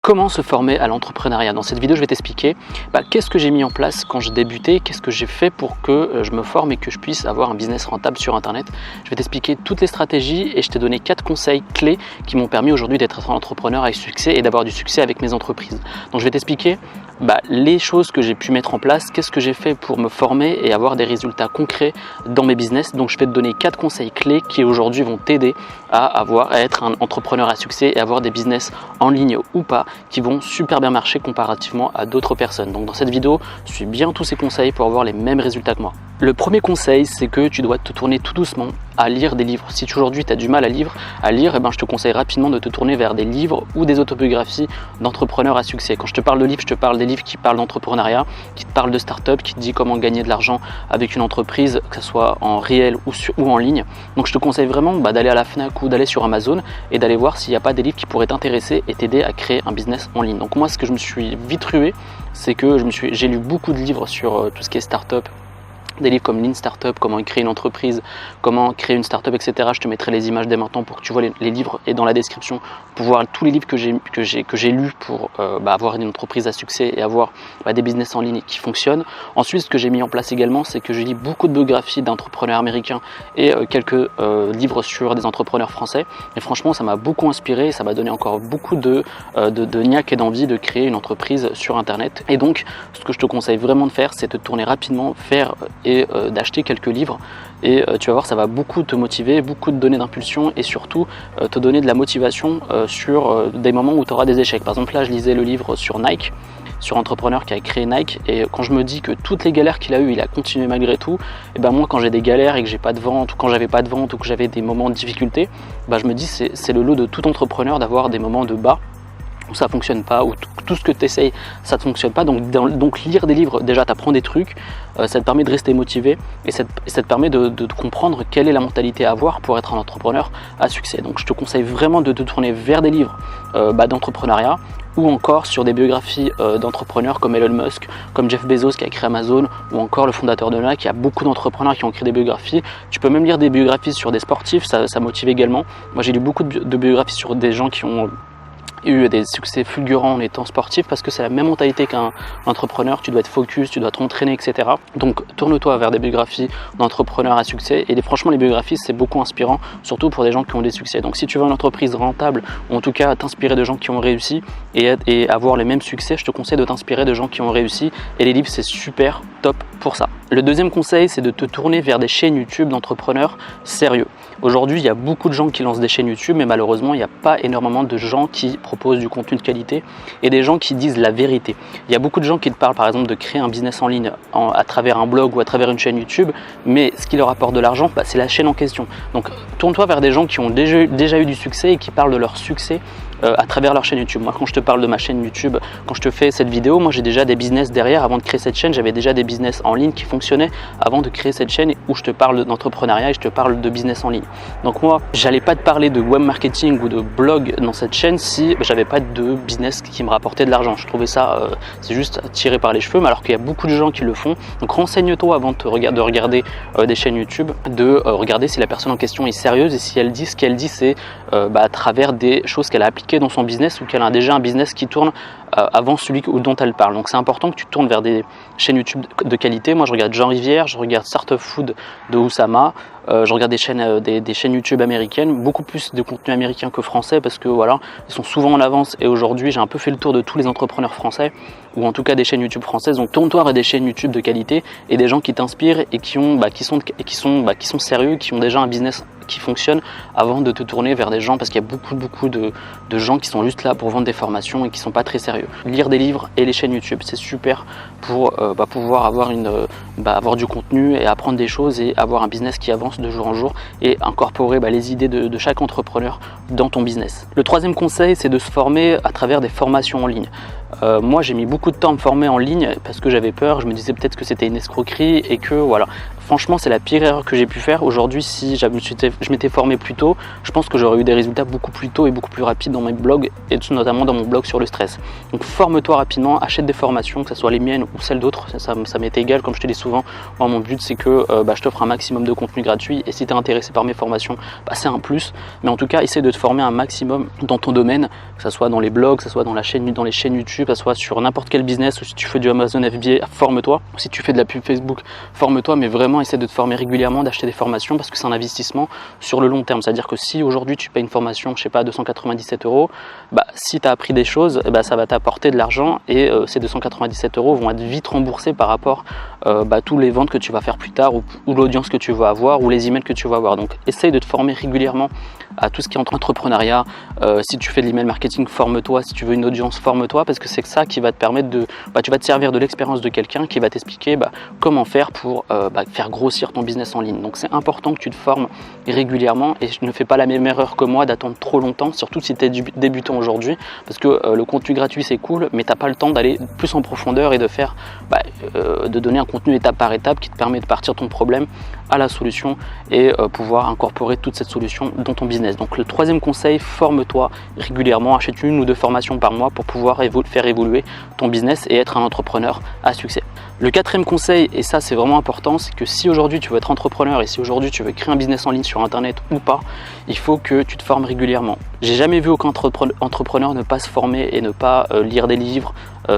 Comment se former à l'entrepreneuriat? Dans cette vidéo, je vais t'expliquer qu'est-ce que j'ai mis en place quand je débutais, qu'est-ce que j'ai fait pour que je me forme et que je puisse avoir un business rentable sur Internet. Je vais t'expliquer toutes les stratégies et je t'ai donné 4 conseils clés qui m'ont permis aujourd'hui d'être un entrepreneur avec succès et d'avoir du succès avec mes entreprises. Donc je vais t'expliquer les choses que j'ai pu mettre en place, qu'est-ce que j'ai fait pour me former et avoir des résultats concrets dans mes business. Donc je vais te donner 4 conseils clés qui aujourd'hui vont t'aider à être un entrepreneur à succès et avoir des business en ligne ou pas qui vont super bien marcher comparativement à d'autres personnes. Donc dans cette vidéo, suis bien tous ces conseils pour avoir les mêmes résultats que moi. Le premier conseil, c'est que tu dois te tourner tout doucement à lire des livres. Si aujourd'hui tu as du mal à lire, je te conseille rapidement de te tourner vers des livres ou des autobiographies d'entrepreneurs à succès. Quand je te parle de livres, je te parle des livres qui parlent d'entrepreneuriat, qui te parlent de start-up, qui te disent comment gagner de l'argent avec une entreprise, que ce soit en réel ou en ligne. Donc je te conseille vraiment d'aller à la Fnac ou d'aller sur Amazon et d'aller voir s'il n'y a pas des livres qui pourraient t'intéresser et t'aider à créer un business en ligne. Donc moi, ce que je me suis vite rué, c'est que j'ai lu beaucoup de livres sur tout ce qui est start-up, des livres comme Lean Startup, comment créer une entreprise, comment créer une startup, etc. Je te mettrai les images dès maintenant pour que tu vois les livres et dans la description pour voir tous les livres que j'ai lus pour avoir une entreprise à succès et avoir des business en ligne qui fonctionnent. Ensuite, ce que j'ai mis en place également, c'est que je lis beaucoup de biographies d'entrepreneurs américains et quelques livres sur des entrepreneurs français. Et franchement, ça m'a beaucoup inspiré et ça m'a donné encore beaucoup de niaque et d'envie de créer une entreprise sur Internet. Et donc, ce que je te conseille vraiment de faire, c'est de tourner rapidement, d'acheter quelques livres et tu vas voir, ça va beaucoup te motiver, beaucoup te donner d'impulsion et surtout te donner de la motivation sur des moments où tu auras des échecs. Par exemple là, je lisais le livre sur Nike, sur un entrepreneur qui a créé Nike, et quand je me dis que toutes les galères qu'il a eues, il a continué malgré tout, et moi quand j'ai des galères et que j'ai pas de vente, ou quand j'avais pas de vente, ou que j'avais des moments de difficulté, je me dis c'est le lot de tout entrepreneur d'avoir des moments de bas où ça fonctionne pas, où tout ce que tu essayes, ça ne fonctionne pas. Donc lire des livres, déjà tu apprends des trucs, ça te permet de rester motivé et ça te permet de comprendre quelle est la mentalité à avoir pour être un entrepreneur à succès. Donc je te conseille vraiment de te tourner vers des livres d'entrepreneuriat ou encore sur des biographies d'entrepreneurs comme Elon Musk, comme Jeff Bezos qui a créé Amazon, ou encore le fondateur de Nike. Il y a beaucoup d'entrepreneurs qui ont créé des biographies. Tu peux même lire des biographies sur des sportifs, ça motive également. Moi j'ai lu beaucoup de biographies sur des gens qui ont eu des succès fulgurants en étant sportif, parce que c'est la même mentalité qu'un entrepreneur. Tu dois être focus, tu dois t'entraîner, etc. Donc tourne-toi vers des biographies d'entrepreneurs à succès, et franchement les biographies c'est beaucoup inspirant, surtout pour des gens qui ont des succès. Donc si tu veux une entreprise rentable, ou en tout cas t'inspirer de gens qui ont réussi et avoir les mêmes succès, je te conseille de t'inspirer de gens qui ont réussi, et les livres c'est super top pour ça. Le deuxième conseil, c'est de te tourner vers des chaînes YouTube d'entrepreneurs sérieux. Aujourd'hui, il y a beaucoup de gens qui lancent des chaînes YouTube, mais malheureusement, il n'y a pas énormément de gens qui proposent du contenu de qualité et des gens qui disent la vérité. Il y a beaucoup de gens qui te parlent, par exemple, de créer un business en ligne à travers un blog ou à travers une chaîne YouTube, mais ce qui leur apporte de l'argent, c'est la chaîne en question. Donc, tourne-toi vers des gens qui ont déjà eu du succès et qui parlent de leur succès à travers leur chaîne YouTube. Moi, quand je te parle de ma chaîne YouTube, quand je te fais cette vidéo, moi j'ai déjà des business derrière. Avant de créer cette chaîne, j'avais déjà des business en ligne qui fonctionnaient avant de créer cette chaîne où je te parle d'entrepreneuriat et je te parle de business en ligne. Donc moi, j'allais pas te parler de web marketing ou de blog dans cette chaîne si j'avais pas de business qui me rapportait de l'argent. Je trouvais ça, c'est juste tiré par les cheveux, mais alors qu'il y a beaucoup de gens qui le font. Donc renseigne-toi avant de regarder des chaînes YouTube, de regarder si la personne en question est sérieuse et si elle dit ce qu'elle dit, c'est à travers des choses qu'elle a appliquées dans son business ou qu'elle a déjà un business qui tourne avant celui dont elle parle. Donc c'est important que tu tournes vers des chaînes YouTube de qualité. Moi je regarde Jean Rivière, je regarde Startup Food de Oussama, je regarde des chaînes YouTube américaines, beaucoup plus de contenu américain que français, parce que voilà, ils sont souvent en avance, et aujourd'hui j'ai un peu fait le tour de tous les entrepreneurs français, ou en tout cas des chaînes YouTube françaises. Donc tourne-toi vers des chaînes YouTube de qualité et des gens qui t'inspirent et qui sont sérieux, qui ont déjà un business qui fonctionne, avant de te tourner vers des gens, parce qu'il y a beaucoup de gens qui sont juste là pour vendre des formations et qui sont pas très sérieux. Lire des livres et les chaînes YouTube, c'est super pour pouvoir avoir du contenu et apprendre des choses et avoir un business qui avance de jour en jour et incorporer les idées de chaque entrepreneur dans ton business. Le troisième conseil, c'est de se former à travers des formations en ligne. Moi j'ai mis beaucoup de temps à me former en ligne parce que j'avais peur, je me disais peut-être que c'était une escroquerie et que voilà. Franchement, c'est la pire erreur que j'ai pu faire. Aujourd'hui, si je m'étais formé plus tôt, je pense que j'aurais eu des résultats beaucoup plus tôt et beaucoup plus rapides dans mes blogs, et notamment dans mon blog sur le stress. Donc forme-toi rapidement, achète des formations, que ce soit les miennes ou celles d'autres, ça m'est égal, comme je te dis souvent. Moi, mon but, c'est que je t'offre un maximum de contenu gratuit, et si tu es intéressé par mes formations, c'est un plus. Mais en tout cas, essaie de te former un maximum dans ton domaine, que ce soit dans les blogs, que ce soit dans les chaînes YouTube, que ce soit sur n'importe quel business, ou si tu fais du Amazon FBA, forme-toi. Si tu fais de la pub Facebook, forme-toi, mais vraiment essaie de te former régulièrement, d'acheter des formations, parce que c'est un investissement sur le long terme. C'est-à-dire que si aujourd'hui tu payes une formation, je sais pas, 297 €, si tu as appris des choses, ça va t'apporter de l'argent, et ces 297 € vont être vite remboursés par rapport à tous les ventes que tu vas faire plus tard, ou l'audience que tu vas avoir, ou les emails que tu vas avoir. Donc essaye de te former régulièrement à tout ce qui est entrepreneuriat. Si tu fais de l'email marketing, forme-toi. Si tu veux une audience, forme-toi, parce que c'est ça qui va te permettre de, tu vas te servir de l'expérience de quelqu'un qui va t'expliquer comment faire pour faire grossir ton business en ligne. Donc c'est important que tu te formes régulièrement, et ne fais pas la même erreur que moi d'attendre trop longtemps, surtout si tu es débutant aujourd'hui, parce que le contenu gratuit c'est cool, mais tu n'as pas le temps d'aller plus en profondeur et de faire de donner un contenu étape par étape qui te permet de partir de ton problème à la solution, et pouvoir incorporer toute cette solution dans ton business. Donc le troisième conseil, forme-toi régulièrement, achète 1 ou 2 formations par mois pour pouvoir faire évoluer ton business et être un entrepreneur à succès. Le quatrième conseil, et ça c'est vraiment important, c'est que si aujourd'hui tu veux être entrepreneur, et si aujourd'hui tu veux créer un business en ligne sur internet ou pas, il faut que tu te formes régulièrement. J'ai jamais vu aucun entrepreneur ne pas se former et ne pas lire des livres,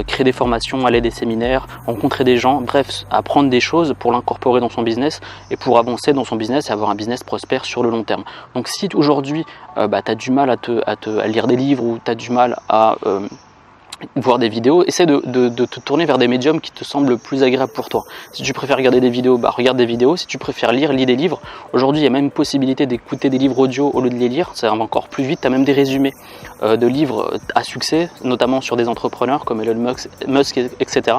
créer des formations, aller à des séminaires, rencontrer des gens, bref, apprendre des choses pour l'incorporer dans son business et pour avancer dans son business et avoir un business prospère sur le long terme. Donc si aujourd'hui tu as du mal à lire des livres, ou tu as du mal à voir des vidéos, essaie de te tourner vers des médiums qui te semblent plus agréables pour toi. Si tu préfères regarder des vidéos, regarde des vidéos. Si tu préfères lire, lis des livres. Aujourd'hui, il y a même possibilité d'écouter des livres audio au lieu de les lire, ça va encore plus vite. Tu as même des résumés de livres à succès, notamment sur des entrepreneurs comme Elon Musk, etc.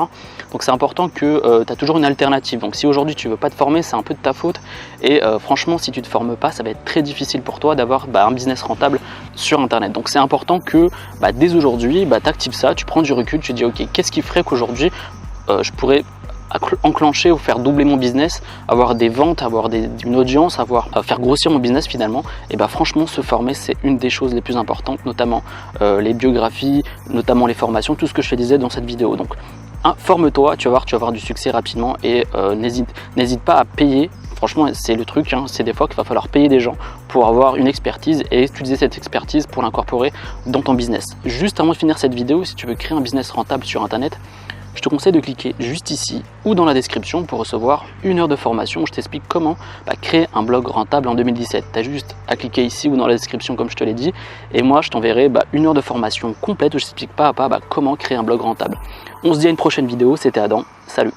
Donc c'est important que tu as toujours une alternative. Donc si aujourd'hui tu veux pas te former, c'est un peu de ta faute, et franchement, si tu te formes pas, ça va être très difficile pour toi d'avoir un business rentable sur internet. Donc c'est important que dès aujourd'hui, tu actives ça, tu prends du recul, tu te dis ok, qu'est-ce qui ferait qu'aujourd'hui je pourrais enclencher ou faire doubler mon business, avoir des ventes, avoir une audience, faire grossir mon business finalement. Et franchement, se former, c'est une des choses les plus importantes, notamment les biographies, notamment les formations, tout ce que je te disais dans cette vidéo. Donc forme-toi, tu vas avoir du succès rapidement, et n'hésite pas à payer. Franchement, c'est le truc, c'est des fois qu'il va falloir payer des gens pour avoir une expertise, et utiliser cette expertise pour l'incorporer dans ton business. Juste avant de finir cette vidéo, si tu veux créer un business rentable sur internet, je te conseille de cliquer juste ici ou dans la description pour recevoir 1 heure de formation où je t'explique comment créer un blog rentable en 2017. Tu as juste à cliquer ici ou dans la description comme je te l'ai dit, et moi je t'enverrai 1 heure de formation complète où je t'explique pas à pas comment créer un blog rentable. On se dit à une prochaine vidéo, c'était Adam, salut.